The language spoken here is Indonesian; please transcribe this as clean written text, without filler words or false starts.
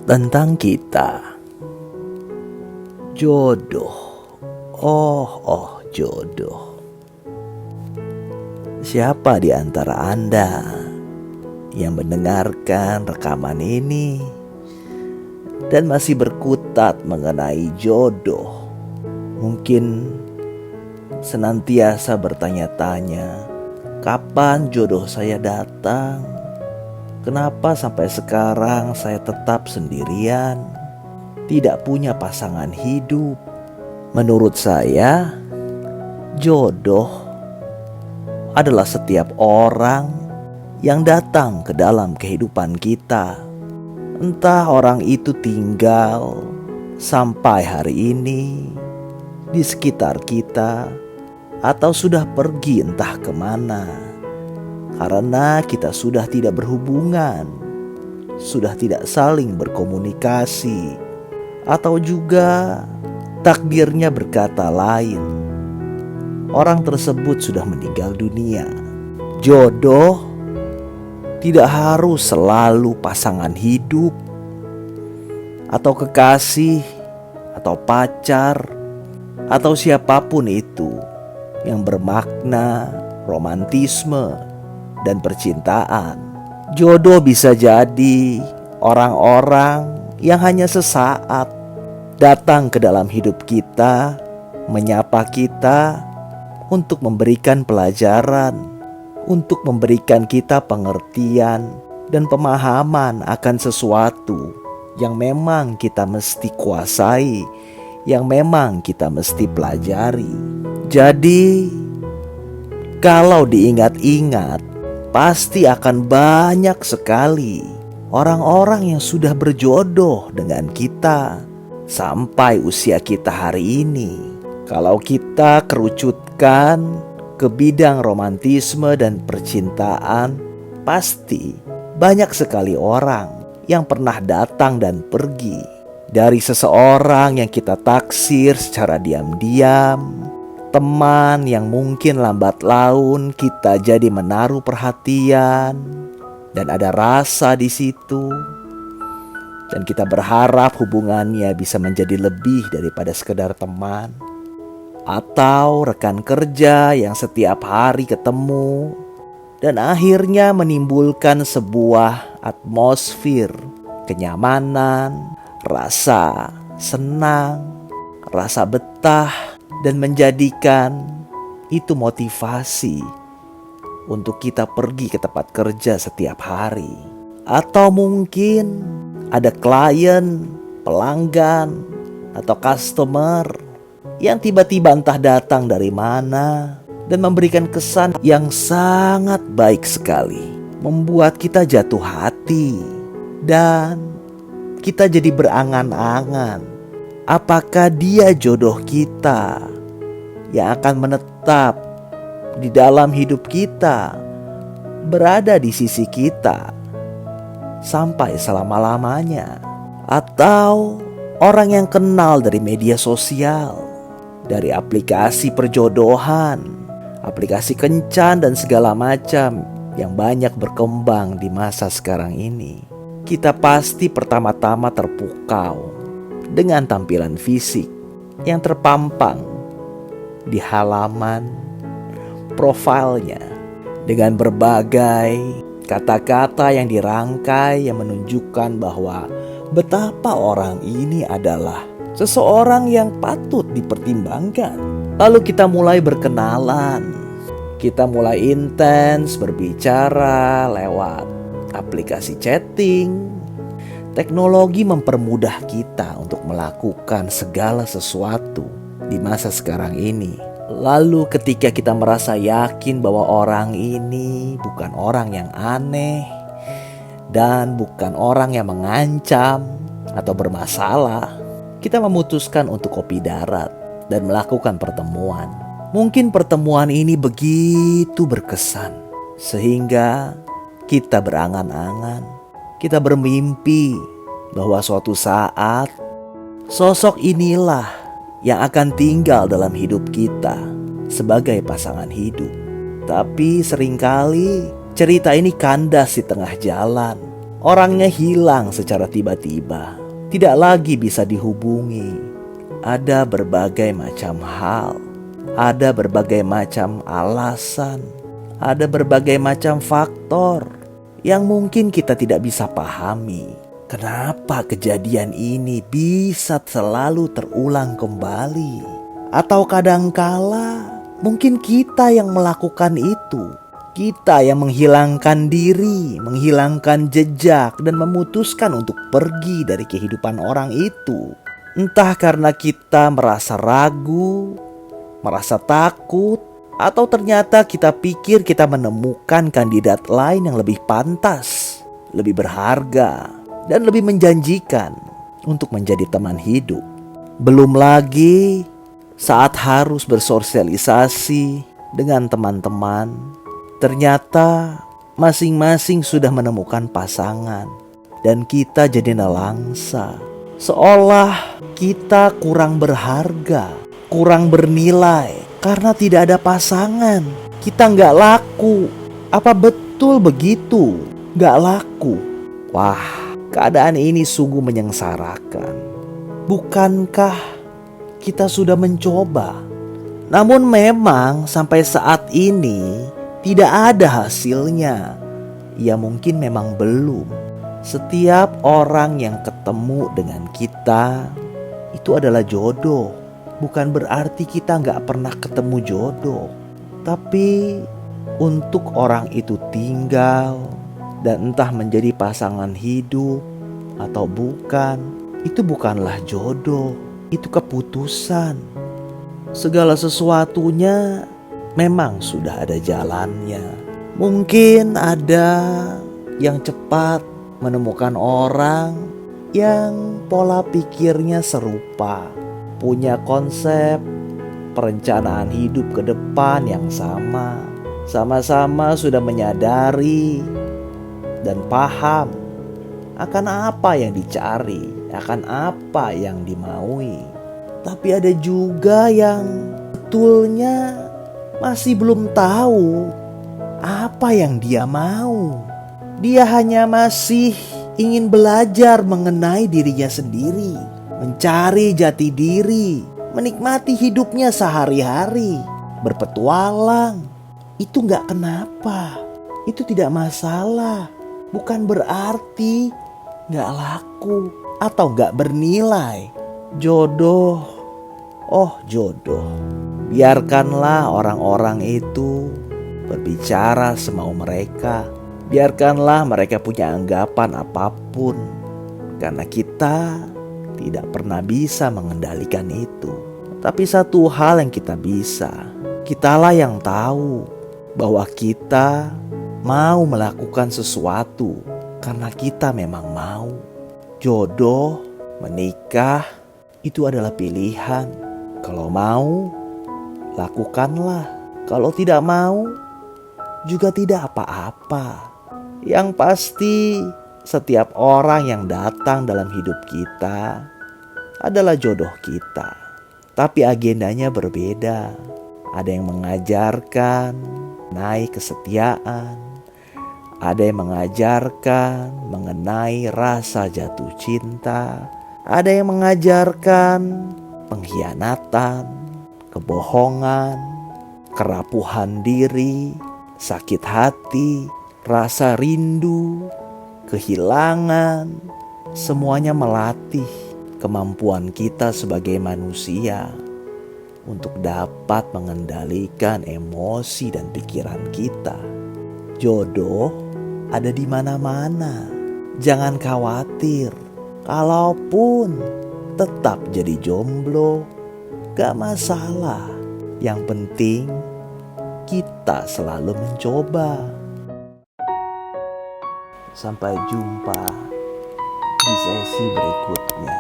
tentang kita. Jodoh. Oh, jodoh. Siapa di antara Anda yang mendengarkan rekaman ini dan masih berkutat mengenai jodoh? Mungkin senantiasa bertanya-tanya, kapan jodoh saya datang? Kenapa sampai sekarang saya tetap sendirian, tidak punya pasangan hidup? Menurut saya, jodoh adalah setiap orang yang datang ke dalam kehidupan kita. Entah orang itu tinggal sampai hari ini di sekitar kita, atau sudah pergi entah kemana, karena kita sudah tidak berhubungan, sudah tidak saling berkomunikasi, atau juga takdirnya berkata lain, orang tersebut sudah meninggal dunia. Jodoh tidak harus selalu pasangan hidup, atau kekasih, atau pacar, atau siapapun itu yang bermakna romantisme dan percintaan. Jodoh bisa jadi orang-orang yang hanya sesaat datang ke dalam hidup kita, menyapa kita untuk memberikan pelajaran, untuk memberikan kita pengertian dan pemahaman akan sesuatu yang memang kita mesti kuasai, yang memang kita mesti pelajari. Jadi, kalau diingat-ingat, pasti akan banyak sekali orang-orang yang sudah berjodoh dengan kita sampai usia kita hari ini. Kalau kita kerucutkan ke bidang romantisme dan percintaan, pasti banyak sekali orang yang pernah datang dan pergi. Dari seseorang yang kita taksir secara diam-diam, teman yang mungkin lambat laun kita jadi menaruh perhatian dan ada rasa di situ, dan kita berharap hubungannya bisa menjadi lebih daripada sekedar teman, atau rekan kerja yang setiap hari ketemu dan akhirnya menimbulkan sebuah atmosfer kenyamanan, rasa senang, rasa betah, dan menjadikan itu motivasi untuk kita pergi ke tempat kerja setiap hari. Atau mungkin ada klien, pelanggan, atau customer yang tiba-tiba entah datang dari mana dan memberikan kesan yang sangat baik sekali, membuat kita jatuh hati dan kita jadi berangan-angan, apakah dia jodoh kita yang akan menetap di dalam hidup kita, berada di sisi kita sampai selama-lamanya, atau orang yang kenal dari media sosial, dari aplikasi perjodohan, aplikasi kencan dan segala macam yang banyak berkembang di masa sekarang ini. Kita pasti pertama-tama terpukau dengan tampilan fisik yang terpampang di halaman profilnya, dengan berbagai kata-kata yang dirangkai yang menunjukkan bahwa betapa orang ini adalah seseorang yang patut dipertimbangkan. Lalu kita mulai berkenalan, kita mulai intens berbicara lewat aplikasi chatting. Teknologi mempermudah kita untuk melakukan segala sesuatu di masa sekarang ini. Lalu ketika kita merasa yakin bahwa orang ini bukan orang yang aneh dan bukan orang yang mengancam atau bermasalah, kita memutuskan untuk kopi darat dan melakukan pertemuan. Mungkin pertemuan ini begitu berkesan sehingga kita berangan-angan, kita bermimpi bahwa suatu saat sosok inilah yang akan tinggal dalam hidup kita sebagai pasangan hidup. Tapi seringkali cerita ini kandas di tengah jalan Orangnya hilang secara tiba-tiba, tidak lagi bisa dihubungi. Ada berbagai macam hal, ada berbagai macam alasan, ada berbagai macam faktor yang mungkin kita tidak bisa pahami. Kenapa kejadian ini bisa selalu terulang kembali? Atau kadangkala mungkin kita yang melakukan itu. Kita yang menghilangkan diri, menghilangkan jejak, dan memutuskan untuk pergi dari kehidupan orang itu. Entah karena kita merasa ragu, merasa takut, atau ternyata kita pikir kita menemukan kandidat lain yang lebih pantas, lebih berharga, dan lebih menjanjikan untuk menjadi teman hidup. Belum lagi saat harus bersosialisasi dengan teman-teman, ternyata masing-masing sudah menemukan pasangan dan kita jadi nelangsa. Seolah kita kurang berharga, kurang bernilai karena tidak ada pasangan. Kita nggak laku. Apa betul begitu? Nggak laku. Wah, keadaan ini sungguh menyengsarakan. Bukankah kita sudah mencoba? Namun memang sampai saat ini tidak ada hasilnya. Ya mungkin memang belum. Setiap orang yang ketemu dengan kita itu adalah jodoh. Bukan berarti kita gak pernah ketemu jodoh. Tapi untuk orang itu tinggal dan entah menjadi pasangan hidup atau bukan, itu bukanlah jodoh, itu keputusan. Segala sesuatunya memang sudah ada jalannya. Mungkin ada yang cepat menemukan orang yang pola pikirnya serupa, punya konsep perencanaan hidup ke depan yang sama. Sama-sama sudah menyadari dan paham akan apa yang dicari, akan apa yang dimaui. Tapi ada juga yang betulnya masih belum tahu apa yang dia mau. Dia hanya masih ingin belajar mengenai dirinya sendiri, mencari jati diri, menikmati hidupnya sehari-hari, berpetualang. Itu gak kenapa, itu tidak masalah. Bukan berarti gak laku atau gak bernilai. Jodoh, oh jodoh. Biarkanlah orang-orang itu berbicara semau mereka. Biarkanlah mereka punya anggapan apapun, karena kita tidak pernah bisa mengendalikan itu. Tapi satu hal yang kita bisa, kitalah yang tahu bahwa kita mau melakukan sesuatu karena kita memang mau. Jodoh, menikah, itu adalah pilihan. Kalau mau, lakukanlah. Kalau tidak mau, juga tidak apa-apa. Yang pasti, setiap orang yang datang dalam hidup kita adalah jodoh kita. Tapi agendanya berbeda. Ada yang mengajarkan naik kesetiaan. Ada yang mengajarkan mengenai rasa jatuh cinta. Ada yang mengajarkan pengkhianatan, kebohongan, kerapuhan diri, sakit hati, rasa rindu, kehilangan. Semuanya melatih kemampuan kita sebagai manusia untuk dapat mengendalikan emosi dan pikiran kita. Jodoh ada di mana-mana. Jangan khawatir. Kalaupun tetap jadi jomblo, gak masalah. Yang penting kita selalu mencoba. Sampai jumpa di sesi berikutnya.